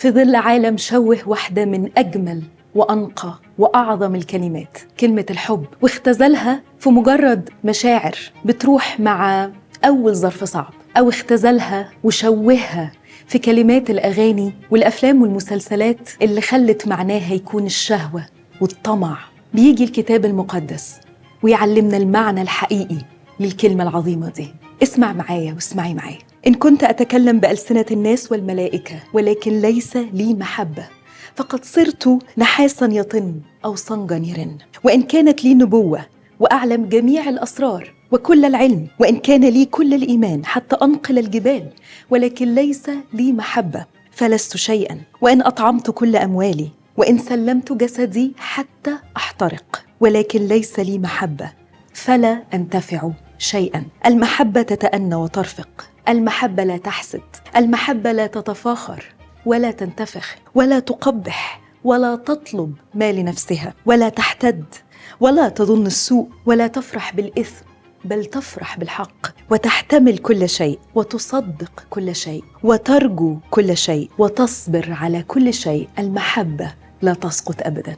في ظل عالم شوه واحدة من أجمل وأنقى وأعظم الكلمات، كلمة الحب، واختزلها في مجرد مشاعر بتروح مع أول ظرف صعب، أو اختزلها وشوهها في كلمات الأغاني والأفلام والمسلسلات اللي خلت معناها يكون الشهوة والطمع. بيجي الكتاب المقدس ويعلمنا المعنى الحقيقي للكلمة العظيمة دي. اسمع معايا واسمعي معايا. إن كنت أتكلم بألسنة الناس والملائكة ولكن ليس لي محبة، فقد صرت نحاسا يطن أو صنجا يرن. وإن كانت لي نبوة وأعلم جميع الأسرار وكل العلم، وإن كان لي كل الإيمان حتى أنقل الجبال، ولكن ليس لي محبة فلست شيئا. وإن أطعمت كل أموالي، وإن سلمت جسدي حتى أحترق، ولكن ليس لي محبة فلا أنتفع شيئا. المحبة تتأنى وترفق، المحبة لا تحسد، المحبة لا تتفاخر ولا تنتفخ ولا تقبح ولا تطلب ما لنفسها ولا تحتد ولا تظن السوء ولا تفرح بالإثم، بل تفرح بالحق، وتحتمل كل شيء وتصدق كل شيء وترجو كل شيء وتصبر على كل شيء. المحبة لا تسقط أبدا.